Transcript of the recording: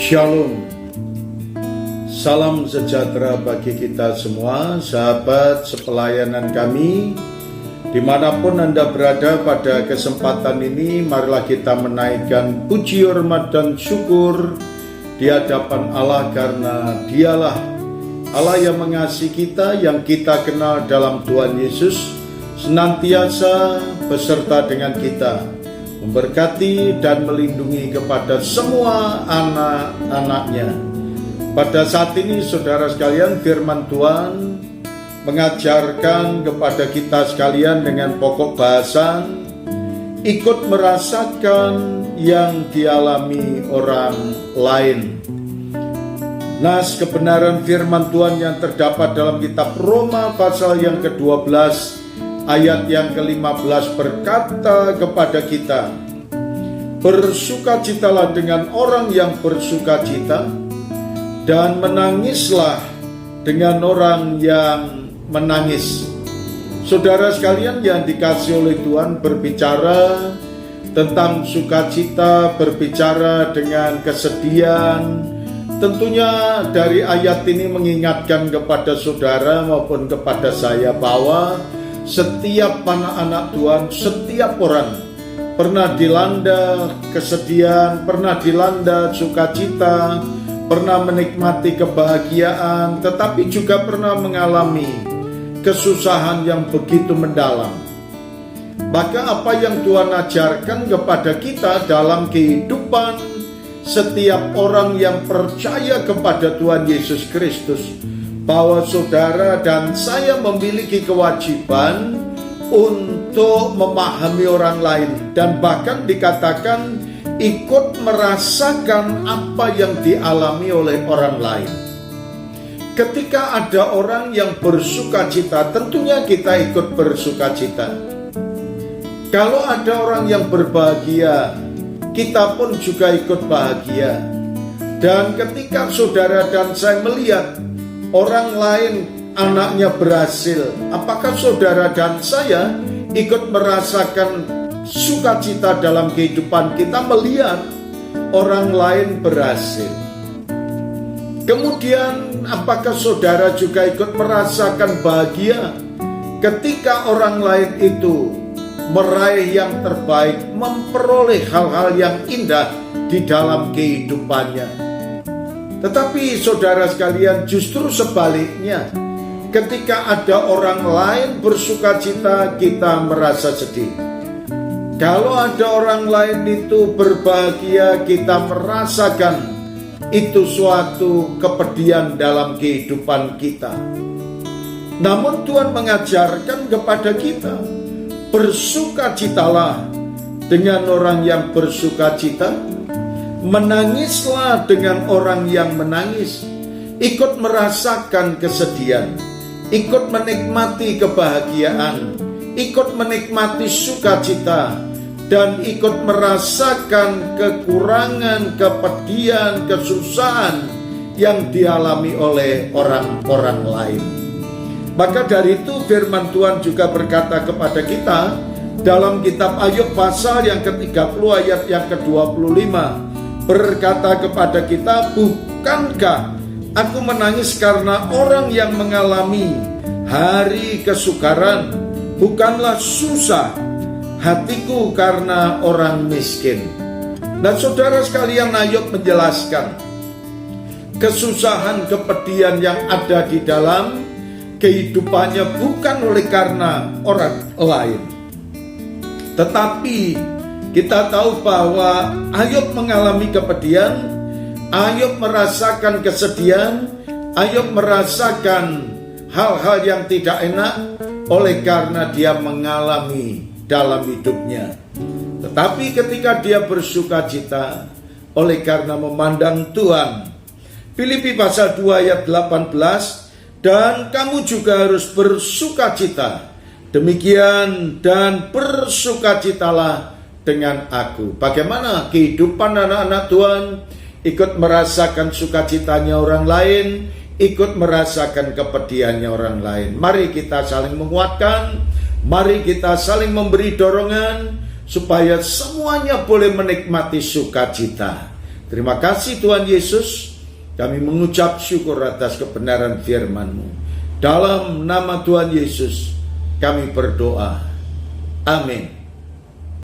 Shalom. Salam sejahtera bagi kita semua, sahabat sepelayanan kami. Dimanapun Anda berada pada kesempatan ini, marilah kita menaikkan puji, hormat, dan syukur di hadapan Allah, karena Dialah Allah yang mengasihi kita, yang kita kenal dalam Tuhan Yesus, senantiasa beserta dengan kita, memberkati dan melindungi kepada semua anak-anaknya. Pada saat ini, saudara sekalian, firman Tuhan mengajarkan kepada kita sekalian dengan pokok bahasan ikut merasakan yang dialami orang lain. Nas kebenaran firman Tuhan yang terdapat dalam kitab Roma pasal yang ke-12 ayat yang ke-15 berkata kepada kita, bersukacitalah dengan orang yang bersukacita, dan menangislah dengan orang yang menangis. Saudara sekalian yang dikasihi oleh Tuhan, berbicara tentang sukacita, berbicara dengan kesedihan, tentunya dari ayat ini mengingatkan kepada saudara maupun kepada saya bahwa setiap anak-anak Tuhan, setiap orang pernah dilanda kesedihan, pernah dilanda sukacita, pernah menikmati kebahagiaan, tetapi juga pernah mengalami kesusahan yang begitu mendalam. Maka apa yang Tuhan ajarkan kepada kita dalam kehidupan setiap orang yang percaya kepada Tuhan Yesus Kristus, bahwa saudara dan saya memiliki kewajiban untuk memahami orang lain, dan bahkan dikatakan ikut merasakan apa yang dialami oleh orang lain. Ketika ada orang yang bersukacita, tentunya kita ikut bersukacita. Kalau ada orang yang berbahagia, kita pun juga ikut bahagia. Dan ketika saudara dan saya melihat orang lain anaknya berhasil, apakah saudara dan saya ikut merasakan sukacita dalam kehidupan kita melihat orang lain berhasil? Kemudian apakah saudara juga ikut merasakan bahagia ketika orang lain itu meraih yang terbaik, memperoleh hal-hal yang indah di dalam kehidupannya? Tetapi saudara sekalian, justru sebaliknya, ketika ada orang lain bersukacita, kita merasa sedih. Kalau ada orang lain itu berbahagia, kita merasakan itu suatu kepedihan dalam kehidupan kita. Namun Tuhan mengajarkan kepada kita, bersukacitalah dengan orang yang bersukacita, menangislah dengan orang yang menangis. Ikut merasakan kesedihan, ikut menikmati kebahagiaan, ikut menikmati sukacita, dan ikut merasakan kekurangan, kepedihan, kesusahan yang dialami oleh orang-orang lain. Maka dari itu firman Tuhan juga berkata kepada kita dalam kitab Ayub pasal yang ke-30 ayat yang ke-25, berkata kepada kita, bukankah aku menangis karena orang yang mengalami hari kesukaran, bukanlah susah hatiku karena orang miskin. Dan saudara sekalian, Ayub menjelaskan kesusahan, kepedihan yang ada di dalam kehidupannya bukan oleh karena orang lain, tetapi kita tahu bahwa Ayub mengalami kepedihan, Ayub merasakan kesedihan, Ayub merasakan hal-hal yang tidak enak oleh karena dia mengalami dalam hidupnya. Tetapi ketika dia bersukacita oleh karena memandang Tuhan. Filipi pasal 2 ayat 18, dan kamu juga harus bersukacita, demikian dan bersukacitalah dengan aku. Bagaimana kehidupan anak-anak Tuhan? Ikut merasakan sukacitanya orang lain, ikut merasakan kepedihannya orang lain. Mari kita saling menguatkan, mari kita saling memberi dorongan supaya semuanya boleh menikmati sukacita. Terima kasih Tuhan Yesus, kami mengucap syukur atas kebenaran firman-Mu. Dalam nama Tuhan Yesus kami berdoa. Amin.